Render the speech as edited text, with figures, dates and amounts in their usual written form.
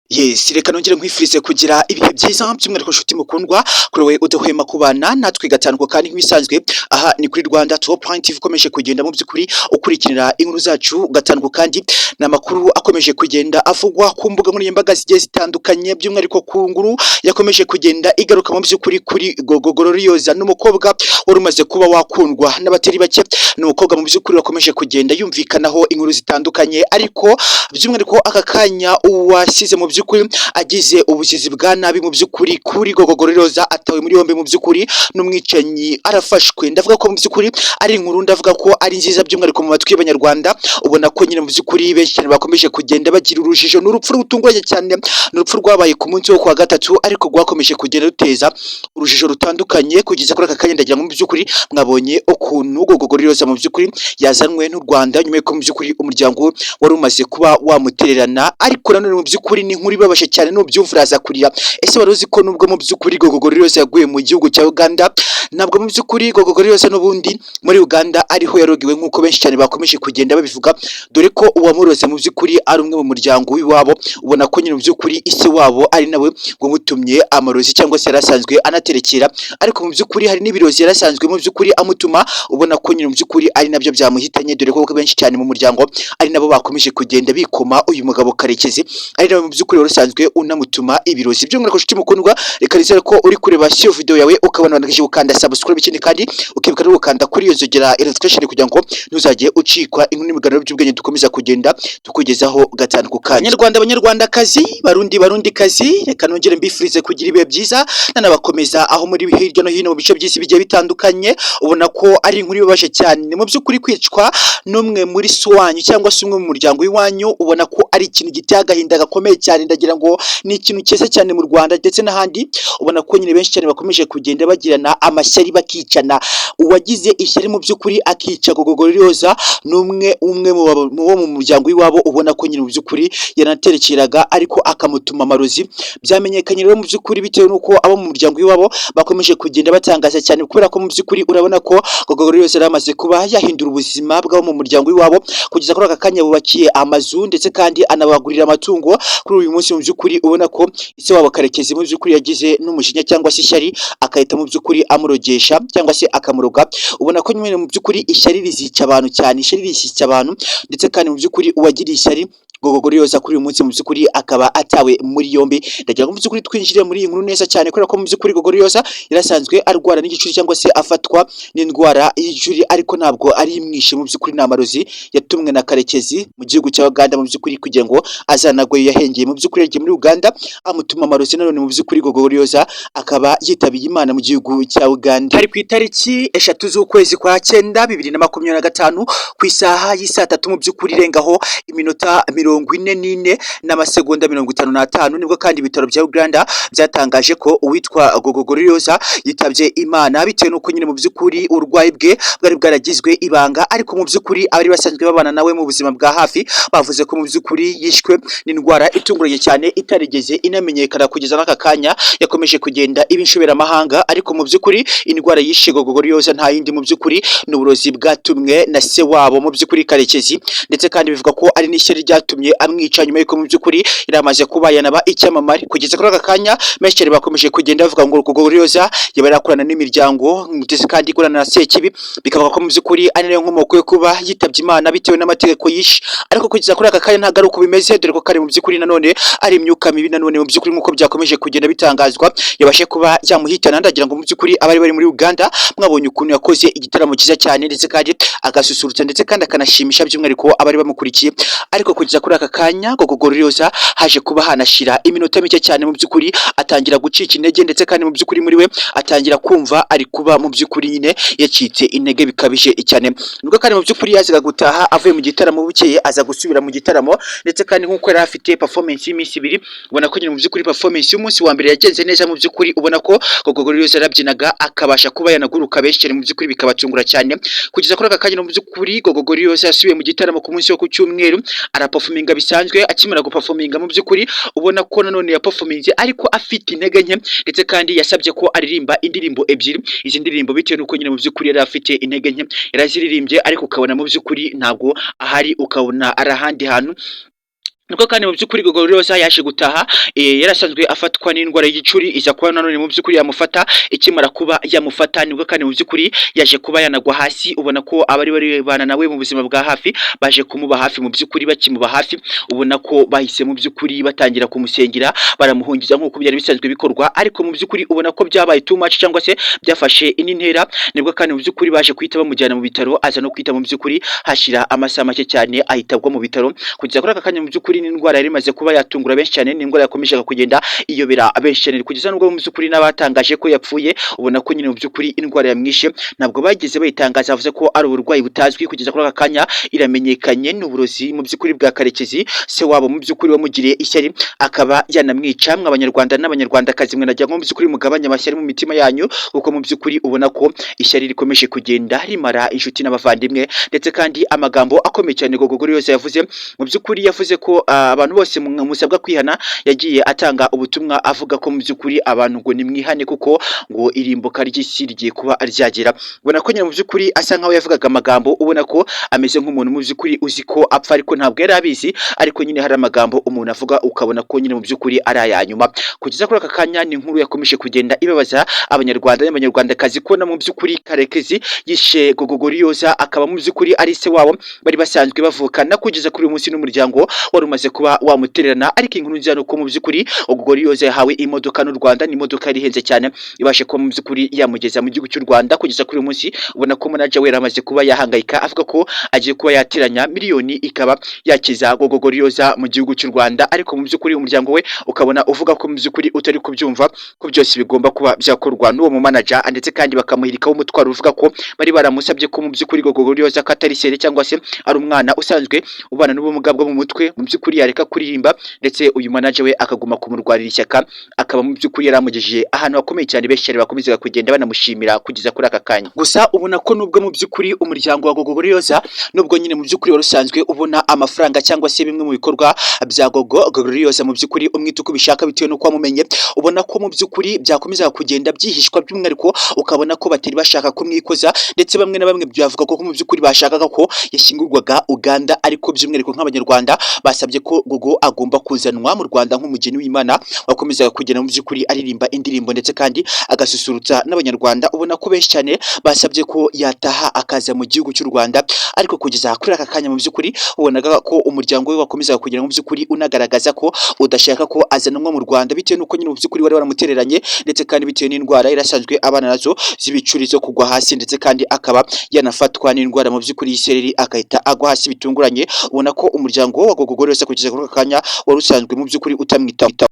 Yes, reka nongere nkwifurize kugira ibihe byiza by'umwihariko nshuti mukundwa kuri we udahwema kubana natwe gatanu kandi nk'ibisanzwe aha ni kuri Rwanda Top Point TV ikomeje kugenda mu by'ukuri ukurikirira inkuru zacu gatanu kandi n'amakuru akomeje kugenda avugwa ku mbuga nkoranyambaga zigiye zitandukanye by'umwihariko ku nguru yakomeje kugenda igaruka mu by'ukuri kuri Gogo Glorious n'umukobwa wari umaze kuba wakundwa n'abatari bake n'umukobwa mu by'ukuri wakomeje kugenda yumvikanaho inkuru zitandukanye ariko by'umwihariko aka kanya uwasize mu by'ukuri agize ubugizi bwa nabi mu by'ukuri kuri Gogo Glorious atawe muri yombi mu by'ukuri n'umwicanyi arafashwe ndavuga ko mu by'ukuri ari inkuru ndavuga ko ari nziza by'umwihariko mu matwi y'abanyarwanda ubona ko nyine mu by'ukuri benshi cyane bakomeje kugenda bagira urujijo n'urupfu rutunguranye cyane n'urupfu rwabaye ku munsi wo kwa gatatu ariko rwakomeje kugenda ruteza urujijo rutandukanye kugeza kuri aka kanya ndagira ngo mu by'ukuri mwabonye ukuntu Gogo Glorious mu by'ukuri yazanwe n'u Rwanda nyuma y'uko mu by'ukuri umuryango wari umaze kuba wamutererana ariko nanone mu by'ukuri ni inkuru ibabashe cyane n'ubyumva uraza kurira ese wari uzi ko nubwo mu by'ukuri Gogo Glorious yaguye mu gihugu cya Uganda ntabwo mu by'ukuri Gogo Glorious n'ubundi muri Uganda ariho yarogiwe nk'uko benshi cyane bakomeje kugenda babivuga dore ko uwamuroze mu by'ukuri ari umwe mu muryango w'iwabo ubona ko nyine mu by'ukuri isi wabo ari nawe wamutumye amarozi cyangwa se yarasanzwe anaterekera ariko mu by'ukuri hari n'ibirozi yarasanzwe mu by'ukuri amutuma ubona ko nyine mu by'ukuri ari nabyo byamuhitanye dore ko benshi cyane mu muryango ari nabo bakomeje kugenda bikoma uyu mugabo Karekezi ari nawe mu by'ukuri warasanzwe unamutuma ibirozi by'umwihariko nshuti mukundwa reka nizere ko uri kureba iyo video yawe ukabona wandikije ukanda subscribe ikindi kandi ukibuka no gukanda kuri iyo nzogera notification kugira ngo ntuzajye ucikwa inkuru n'ibiganiro by'ubwenge dukomeza kugenda tukugezaho gatanu ku kanya. Banyarwandakazi barundikazi reka nongere mbifurize kugira ibihe byiza nanabakomeza aho muri hirya no hino mu bice by'isi bigiye bitandukanye ubona ko ari inkuru ibabashe cyane mu by'ukuri kwicwa n'umwe muri wanyu cyangwa se umwe mu muryango w'iwanyu ubona ko ari ikintu giteye agahinda gakomeye cyane ndagira ngo ni ikintu cyese cyane mu Rwanda ndetse n'ahandi ubona ko nyine benshi cyane bakomeje kugenda bagirana amashyari bakicana uwagize ishyari mu by'ukuri akica Gogo Glorious n'umwe mu bo mu muryango w'iwabo ubona ko nyine mu by'ukuri yanaterekeraga ariko akamutuma amarozi byamenyekanye rero mu by'ukuri bitewe n'uko abo mu muryango w'iwabo bakomeje kugenda batangaza cyane kubera ko mu by'ukuri urabona ko Gogo Glorious yaramaze kuba yahindura ubuzima bw'abo mu muryango w'iwabo kugeza kuri aka kanya bubakiye amazu ndetse kandi anabagurira amatungo kuri uyu munsi mu by'ukuri ubona ko ise wabo Karekezi mu by'ukuri yagize n'umujinya cyangwa se ishyari akahita mu by'ukuri amurogesha cyangwa se akamuroga ubona ko nyine mu by'ukuri ishyari rizica abantu cyane ishyari risica abantu ndetse kandi mu by'ukuri uwagiriye ishyari Gogo Glorious kuri uyu munsi mu by'ukuri akaba atawe muri yombi ndagira ngo mu by'ukuri twinjire muri iyi nkuru neza cyane kubera ko mu by'ukuri Gogo Glorious yarasanzwe arwara n'igicuri cyangwa se afatwa n'indwara y'igicuri ariko ntabwo ari imwishe mu by'ukuri n'amarozi yatumwe na Karekezi mu gihugu cya Uganda mu by'ukuri kugira ngo azanagwe yahengeye mu by'ukuri yagiye muri Uganda amutuma amarozi nanone mu by'ukuri Gogo Glorious akaba yitabiye Imana mu gihugu cya Uganda hari ku itariki 3 z'ukwezi kwa 9 2025 ku isaha y'isa 3 mu by'ukuri irengaho iminota 44 n'amasegonda 55 nibwo kandi ibitaro bya Uganda byatangaje ko uwitwa Gogo Glorious yitabye Imana bitewe n'uko nyine mu by'ukuri urwayi bwe bwari bwaragizwe ibanga ariko mu by'ukuri abari basanzwe babana nawe mu buzima bwa hafi bavuze ko mu by'ukuri yishwe n'indwara itunguranye cyane itarigeze inamenyekana kugeza n'aka kanya yakomeje kugenda ibinshobera amahanga ariko mu by'ukuri indwara yishe Gogo Glorious nta yindi mu by'ukuri n'uburozi bwatumwe na se wabo mu by'ukuri Karekezi ndetse kandi bivuga ko ari n'ishyari ryatumye amwica nyuma y'uko mu by'ukuri iramaze kuba yanaba icyamamare kugeza kuri aka kanya benshi bakomeje kugenda bavuga ngo Gogo Glorious yaba yarakorana n'imiryango ndetse kandi ikorana na Sekibi bikavuga ko mu by'ukuri ari nayo nkomoko yo kuba yitabye Imana bitewe n'amategeko yishe ariko kugeza kuri aka kanya ntabwo ari uko bimeze dore ko kari mu by'ukuri nanone ari imyuka mibi nanone mu by'ukuri nk'uko byakomeje kugenda bitangazwa yabashe kuba yamuhitana ndagira ngo mu by'ukuri abari bari muri Uganda mwabonye ukuntu yakoze igitaramo cyiza cyane ndetse kandi agasusurutsa ndetse kandi akanashimisha by'umwihariko abari bamukurikiye ariko kugeza kuri aka kanya Gogo Glorious haje kuba hanashira iminota mike cyane mu by'ukuri atangira gucika intege ndetse kandi mu by'ukuri muri we atangira kumva ari kuba mu by'ukuri nyine yacitse intege bikabije cyane nubwo kandi mu by'ukuri yazaga gutaha avuye mu gitaramo bukeye aza gusubira mu gitaramo ndetse kandi nk'uko yari afite performance y'iminsi 2 ubona ko nyine mu by'ukuri performance y'umunsi wa mbere yagenze neza mu by'ukuri ubona ko Gogo Glorious yarabyinaga akabasha kuba yanaguruka benshi cyane mu by'ukuri bikabatungura cyane kugeza kuri aka kanya mu by'ukuri Gogo Glorious yasubiye mu gitaramo ku munsi wo ku cyumweru araperforminga bisanzwe akimara guperforminga mu by'ukuri ubona ko nanone ya performance ariko afite intege nke ndetse kandi yasabye ko aririmba indirimbo ebyiri izi ndirimbo bitewe n'uko nyine mu by'ukuri yari afite intege nke yaraziririmbye ariko ukabona mu by'ukuri ntabwo ahari ukabona ari ahandi hantu nubwo kandi mu by'ukuri Gogorioza yaje gutaha yarasanzwe afatwa n'indwara y'igicuri iza kuba nanone mu by'ukuri yamufata ikimara kuba yamufata nibwo kandi mu by'ukuri yaje kuba yanagwa hasi ubona ko abari bana nawe mu buzima bwa hafi baje kumuba hafi mu by'ukuri bakimuba hafi ubona ko bahise mu by'ukuri batangira kumusengera baramuhungiza nk'uko byari bisanzwe bikorwa ariko mu by'ukuri ubona ko byabaye too much cyangwa se byafashe indi ntera nibwo kandi mu by'ukuri baje kuhita bamujyana mu bitaro aza no kwita mu by'ukuri hashira amasaha make cyane ahitabwa mu bitaro kugeza kuri aka kanya mu by'ukuri n'indwara yari imaze kuba yatungura benshi cyane n'indwara yakomeje kugenda iyobera benshi cyane kugeza nubwo mu by'ukuri n'abatangaje ko yapfuye ubona ko nyine mu by'ukuri indwara yamwishe ntabwo bageze bayitangaza bavuze ko ari uburwayi butazwi kugeza kuri aka kanya iramenyekanye n'uburozi mu by'ukuri bwa Karekezi se wabo mu by'ukuri wamugiriye ishyari akaba yanamwica mw'abanyarwanda n'abanyarwandakazi mwe najya mu by'ukuri mugabanya amashyari mu mitima yanyu kuko mu by'ukuri ubona ko ishyari rikomeje kugenda rimara inshuti n'abavandimwe ndetse kandi amagambo akomeye cyane Gogorioza yavuze mu by'ukuri yavuze ko abantu bose musabwa kwihana yagiye atanga ubutumwa avuga ko mu by'ukuri abantu ngo nimwihane kuko ngo irimbuka ry'isi rigiye kuba ryagera ubona ko nyine mu by'ukuri asa nkaho yavugaga amagambo ubona ko ameze nk'umuntu mu by'ukuri uzi ko apfa ariko ntabwo yari abizi ariko nyine hari amagambo umuntu avuga ukabona ko nyine mu by'ukuri ari ayanyuma kugeza kuri aka kanya ni inkuru yakomeje kugenda ibabaza abanyarwanda n'abanyarwandakazi ko na mu by'ukuri Karekezi yishe Gogorioza akaba mu by'ukuri ari se wabo bari basanzwe bavukana kugeza kuri uyu munsi n'umuryango wari umaze kuba wamutererana ariko inkuru nziza nuko mu by'ukuri Gogorioza yahawe imodoka n'u Rwanda ni imodoka yari ihenze cyane ibashe kuba mu by'ukuri yamugeza mu gihugu cy'u Rwanda kugeza kuri uyu munsi ubona ko manager we yaramaze kuba yahangayika avuga ko agiye kuba yateranya miliyoni ikaba yakiza Gogorioza mu gihugu cy'u Rwanda ariko mu by'ukuri umuryango we ukabona uvuga ko mu by'ukuri utari kubyumva ko byose bigomba kuba byakorwa n'uwo mu manager ndetse kandi bakamuhirikaho umutwaro uvuga ko bari baramusabye ko mu by'ukuri Gogorioza katari sere cyangwa se ari umwana usanzwe ubana n'ubumuga bwo mu mutwe mu by'ukuri yareka kuririmba ndetse uyu manager we akaguma kumurwarira ishyaka akaba mu by'ukuri yaramugejeje ahantu hakomeye cyane benshi cyane bakomeza kugenda banamushimira kugeza kuri aka kanya gusa ubona ko nubwo mu by'ukuri umuryango wa Gogorioza nubwo nyine mu by'ukuri wari usanzwe ubona amafaranga cyangwa se bimwe mu bikorwa bya Gogorioza mu by'ukuri umwita uko bishaka bitewe n'uko wamumenye ubona ko mu by'ukuri byakomeza kugenda byihishwa by'umwihariko ukabona ko batari bashaka kumwikoza ndetse bamwe na bamwe byavuga ko mu by'ukuri bashakaga ko yashyingurwaga Uganda ariko by'umwihariko nk'abanyarwanda basabye ko Gogo agomba kuzanwa mu Rwanda nk'umugeni w'Imana wakomezaga kugenda mu by'ukuri aririmba indirimbo ndetse kandi agasusurutsa n'abanyarwanda ubona ko benshi cyane basabye ko yataha akaza mu gihugu cy'u Rwanda ariko kugeza kuri aka kanya mu by'ukuri ubonaga ko umuryango we wakomezaga kugira mu by'ukuri unagaragaza ko udashaka ko azanwa mu Rwanda bitewe n'uko nyine mu by'ukuri wari waramutereranye ndetse kandi bitewe n'indwara irasanzwe abana nazo z'ibicuri zo kugwa hasi ndetse kandi akaba yanafatwa n'indwara mu by'ukuri y'isereri akahita agwa hasi bitunguranye ubona ko umuryango wa Gogorioza kugeza kuri aka kanya wari usanzwe mu by'ukuri utamwitaho